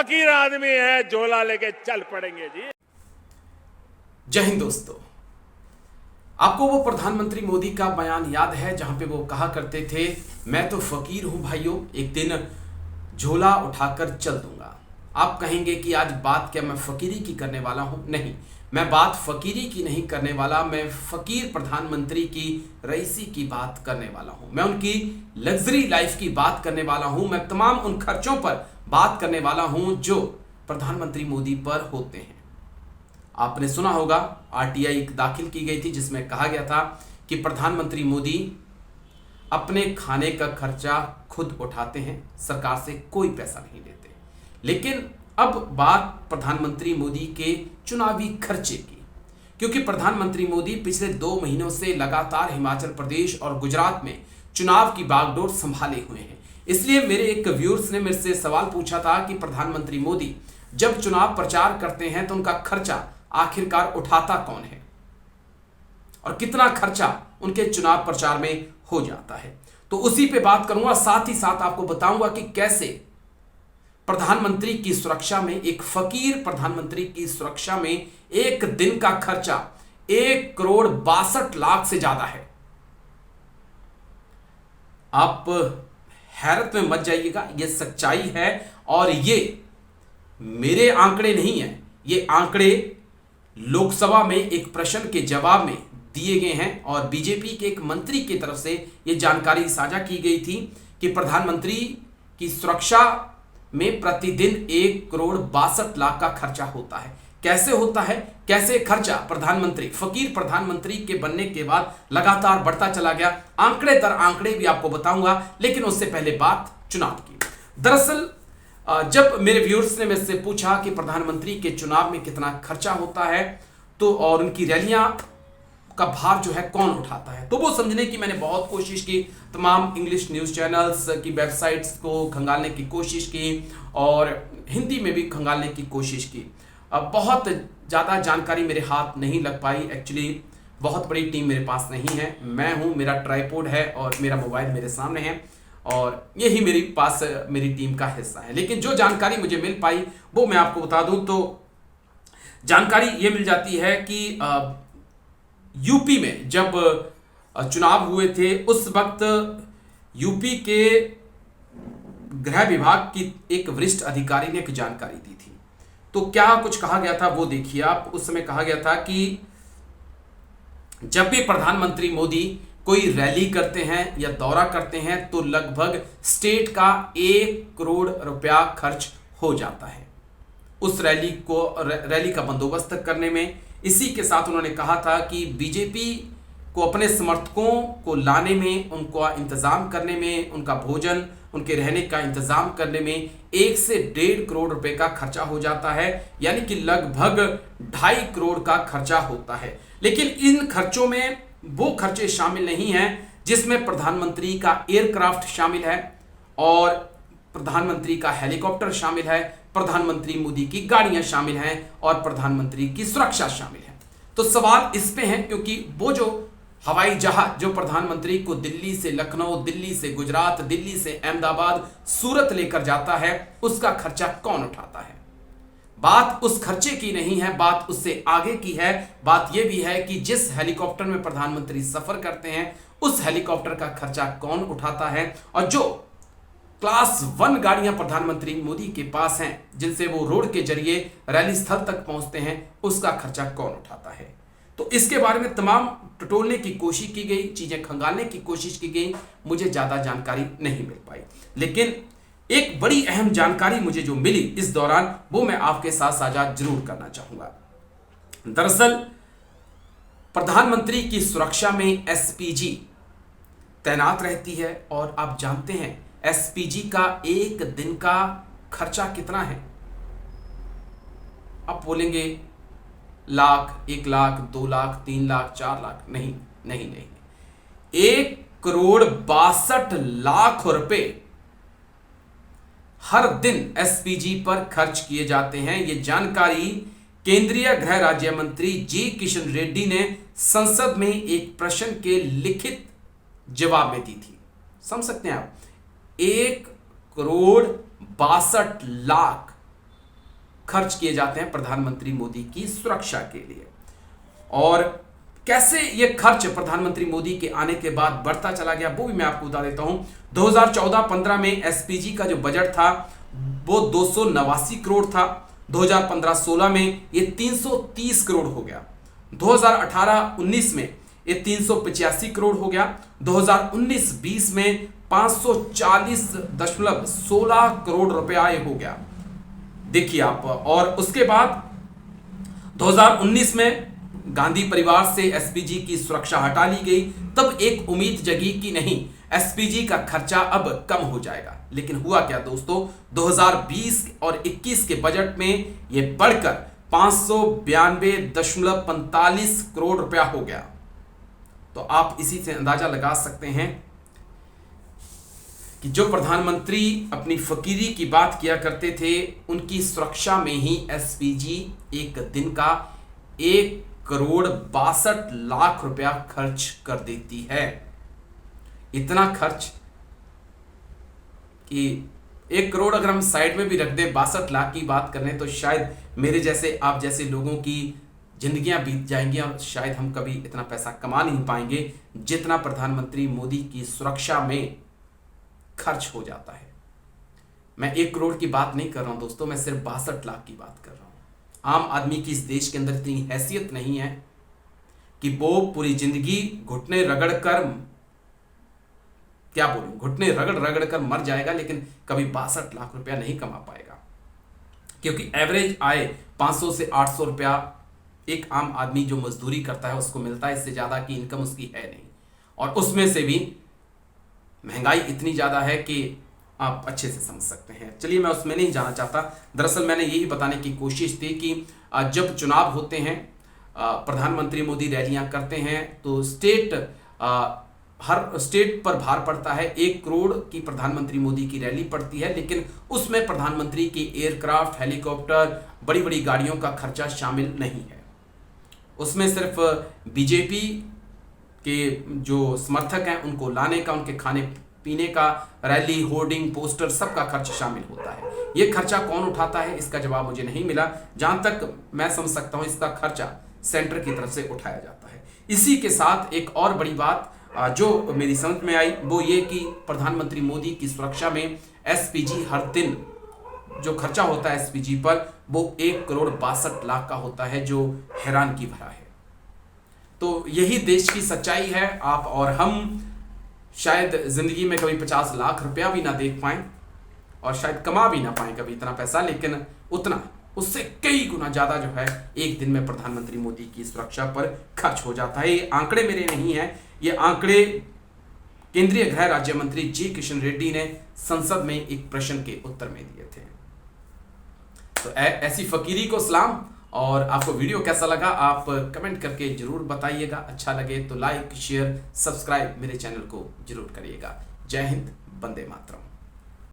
फकीर आदमी है, झोला लेके चल पड़ेंगे जी। जय हिंद दोस्तों, आपको वो प्रधानमंत्री मोदी का बयान याद है जहां पे वो कहा करते थे, मैं तो फकीर हूं भाइयों, एक दिन झोला उठाकर चल दूंगा। आप कहेंगे कि आज बात क्या मैं फकीरी की करने वाला हूं? नहीं, मैं बात फकीरी की नहीं करने वाला, मैं फकीर प्रधानमंत्री की रईसी की बात करने वाला हूं। मैं उनकी लग्जरी लाइफ की बात करने वाला हूं। मैं तमाम उन खर्चों पर बात करने वाला हूं जो प्रधानमंत्री मोदी पर होते हैं। आपने सुना होगा, आरटीआई दाखिल की गई थी जिसमें कहा गया था कि प्रधानमंत्री मोदी अपने खाने का खर्चा खुद उठाते हैं, सरकार से कोई पैसा नहीं लेते। लेकिन अब बात प्रधानमंत्री मोदी के चुनावी खर्चे की, क्योंकि प्रधानमंत्री मोदी पिछले 2 महीनों से लगातार हिमाचल प्रदेश और गुजरात में चुनाव की बागडोर संभाले हुए हैं। इसलिए मेरे एक व्यूअर्स ने मेरे से सवाल पूछा था कि प्रधानमंत्री मोदी जब चुनाव प्रचार करते हैं तो उनका खर्चा आखिरकार उठाता कौन है और कितना खर्चा उनके चुनाव प्रचार में हो जाता है। तो उसी पे बात करूंगा, साथ ही साथ आपको बताऊंगा कि कैसे प्रधानमंत्री की सुरक्षा में, एक फकीर प्रधानमंत्री की सुरक्षा में एक दिन का खर्चा 1,62,00,000 से ज्यादा है। आप हैरत में मत जाइएगा, यह सच्चाई है और ये मेरे आंकड़े नहीं है, ये आंकड़े लोकसभा में एक प्रश्न के जवाब में दिए गए हैं और बीजेपी के एक मंत्री की तरफ से यह जानकारी साझा की गई थी कि प्रधानमंत्री की सुरक्षा में प्रतिदिन 1,62,00,000 का खर्चा होता है। कैसे होता है, कैसे खर्चा प्रधानमंत्री, फकीर प्रधानमंत्री के बनने के बाद लगातार बढ़ता चला गया। आंकड़े दर आंकड़े भी आपको बताऊंगा, लेकिन उससे पहले बात चुनाव की। दरअसल जब मेरे व्यूअर्स ने मुझसे पूछा कि प्रधानमंत्री के चुनाव में कितना खर्चा होता है तो और उनकी रैलियां का भार जो है कौन उठाता है, तो वो समझने की मैंने बहुत कोशिश की। तमाम इंग्लिश न्यूज़ चैनल्स की वेबसाइट्स को खंगालने की कोशिश की और हिंदी में भी खंगालने की कोशिश की। अब बहुत ज़्यादा जानकारी मेरे हाथ नहीं लग पाई। एक्चुअली बहुत बड़ी टीम मेरे पास नहीं है, मैं हूँ, मेरा ट्राइपॉड है और मेरा मोबाइल मेरे सामने है और यही मेरे पास मेरी टीम का हिस्सा है। लेकिन जो जानकारी मुझे मिल पाई वो मैं आपको बता दूं। तो जानकारी ये मिल जाती है कि यूपी में जब चुनाव हुए थे उस वक्त यूपी के गृह विभाग की एक वरिष्ठ अधिकारी ने एक जानकारी दी थी। तो क्या कुछ कहा गया था वो देखिए आप। उस समय कहा गया था कि जब भी प्रधानमंत्री मोदी कोई रैली करते हैं या दौरा करते हैं तो लगभग स्टेट का 1 करोड़ रुपया खर्च हो जाता है उस रैली का बंदोबस्त करने में। इसी के साथ उन्होंने कहा था कि बीजेपी को अपने समर्थकों को लाने में, उनका इंतजाम करने में, उनका भोजन, उनके रहने का इंतजाम करने में 1 से 1.5 करोड़ रुपए का खर्चा हो जाता है, यानी कि लगभग 2.5 करोड़ का खर्चा होता है। लेकिन इन खर्चों में वो खर्चे शामिल नहीं हैं जिसमें प्रधानमंत्री का एयरक्राफ्ट शामिल है और प्रधानमंत्री का हेलीकॉप्टर शामिल है, प्रधानमंत्री मोदी की गाड़ियां शामिल हैं और प्रधानमंत्री की सुरक्षा शामिल है। तो सवाल इस पे है क्योंकि वो जो हवाई जहाज जो प्रधानमंत्री को दिल्ली से लखनऊ, दिल्ली से गुजरात, दिल्ली से अहमदाबाद, सूरत लेकर जाता है, उसका खर्चा कौन उठाता है? बात उस खर्चे की नहीं है, बात उससे आगे की है। बात यह भी है कि जिस हेलीकॉप्टर में प्रधानमंत्री सफर करते हैं उस हेलीकॉप्टर का खर्चा कौन उठाता है और जो क्लास 1 गाड़ियां प्रधानमंत्री मोदी के पास हैं जिनसे वो रोड के जरिए रैली स्थल तक पहुंचते हैं, उसका खर्चा कौन उठाता है। तो इसके बारे में तमाम टटोलने की कोशिश की गई, चीजें खंगालने की कोशिश की गई, मुझे ज्यादा जानकारी नहीं मिल पाई। लेकिन एक बड़ी अहम जानकारी मुझे जो मिली इस दौरान वो मैं आपके साथ साझा जरूर करना चाहूंगा। दरअसल प्रधानमंत्री की सुरक्षा में एसपीजी तैनात रहती है और आप जानते हैं एसपीजी का एक दिन का खर्चा कितना है? आप बोलेंगे लाख, 1 लाख, 2 लाख, 3 लाख, 4 लाख, नहीं नहीं नहीं, 1,62,00,000 रुपए हर दिन एसपीजी पर खर्च किए जाते हैं। यह जानकारी केंद्रीय गृह राज्य मंत्री जी किशन रेड्डी ने संसद में एक प्रश्न के लिखित जवाब में दी थी। समझ सकते हैं आप, 1,62,00,000 खर्च किए जाते हैं प्रधानमंत्री मोदी की सुरक्षा के लिए। और कैसे ये खर्च प्रधानमंत्री मोदी के आने के बाद बढ़ता चला गया वो भी मैं आपको बता देता हूं। 2014-15 में एसपीजी का जो बजट था वो 289 करोड़ था। 2015-16 में ये 330 करोड़ हो गया। 2018-19 में ये 385 करोड़ हो गया। 2019-20 में 540.16 करोड़ रुपया ये हो गया, देखिए आप। और उसके बाद 2019 में गांधी परिवार से एसपीजी की सुरक्षा हटा ली गई। तब एक उम्मीद जगी कि नहीं, एसपीजी का खर्चा अब कम हो जाएगा। लेकिन हुआ क्या दोस्तों, 2020 और 21 के बजट में यह बढ़कर 592.45 करोड़ रुपया हो गया। तो आप इसी से अंदाजा लगा सकते हैं कि जो प्रधानमंत्री अपनी फकीरी की बात किया करते थे, उनकी सुरक्षा में ही एसपीजी एक दिन का 1,62,00,000 रुपया खर्च कर देती है। इतना खर्च कि 1 करोड़ अगर हम साइड में भी रख दें, 62 लाख की बात कर लें, तो शायद मेरे जैसे आप जैसे लोगों की जिंदगियां बीत जाएंगी और शायद हम कभी इतना पैसा कमा नहीं पाएंगे जितना प्रधानमंत्री मोदी की सुरक्षा में खर्च हो जाता है। मैं 1 करोड़ की बात नहीं कर रहा हूं दोस्तों, मैं सिर्फ 62 लाख की बात कर रहा हूं। आम आदमी की इस देश के अंदर इतनी हैसियत नहीं है कि वो पूरी जिंदगी घुटने रगड़ कर, क्या बोलूं, घुटने रगड़ रगड़ कर मर जाएगा, लेकिन कभी 62 लाख रुपया नहीं कमा पाएगा। क्योंकि एवरेज आय 500 से 800 रुपया एक आम आदमी जो मजदूरी करता है उसको मिलता है। इससे ज्यादा की इनकम उसकी है नहीं। और उसमें से भी महंगाई इतनी ज्यादा है कि आप अच्छे से समझ सकते हैं। चलिए, मैं उसमें नहीं जाना चाहता। दरअसल मैंने यही बताने की कोशिश थी कि जब चुनाव होते हैं, प्रधानमंत्री मोदी रैलियां करते हैं, तो हर स्टेट पर भार पड़ता है। 1 करोड़ की प्रधानमंत्री मोदी की रैली पड़ती है, लेकिन उसमें प्रधानमंत्री की एयरक्राफ्ट, हेलीकॉप्टर, बड़ी बड़ी गाड़ियों का खर्चा शामिल नहीं है। उसमें सिर्फ बीजेपी के जो समर्थक हैं उनको लाने का, उनके खाने पीने का, रैली, होर्डिंग, पोस्टर, सबका खर्च शामिल होता है। ये खर्चा कौन उठाता है, इसका जवाब मुझे नहीं मिला। जहां तक मैं समझ सकता हूं, इसका खर्चा सेंटर की तरफ से उठाया जाता है। इसी के साथ एक और बड़ी बात जो मेरी समझ में आई वो ये कि प्रधानमंत्री मोदी की सुरक्षा में एसपीजी हर दिन जो खर्चा होता है एसपीजी पर, वो 1,62,00,000 का होता है, जो हैरान की भरा है। तो यही देश की सच्चाई है। आप और हम शायद जिंदगी में कभी 50 लाख रुपया भी ना देख पाएं और शायद कमा भी ना पाएं कभी इतना पैसा, लेकिन उतना, उससे कई गुना ज्यादा जो है एक दिन में प्रधानमंत्री मोदी की सुरक्षा पर खर्च हो जाता है। ये आंकड़े मेरे नहीं हैं, ये आंकड़े केंद्रीय गृह राज्य मंत्री जी किशन रेड्डी ने संसद में एक प्रश्न के उत्तर में दिए थे। तो ऐसी फकीरी को सलाम। और आपको वीडियो कैसा लगा आप कमेंट करके जरूर बताइएगा। अच्छा लगे तो लाइक, शेयर, सब्सक्राइब मेरे चैनल को जरूर करिएगा। जय हिंद, वंदे मातरम।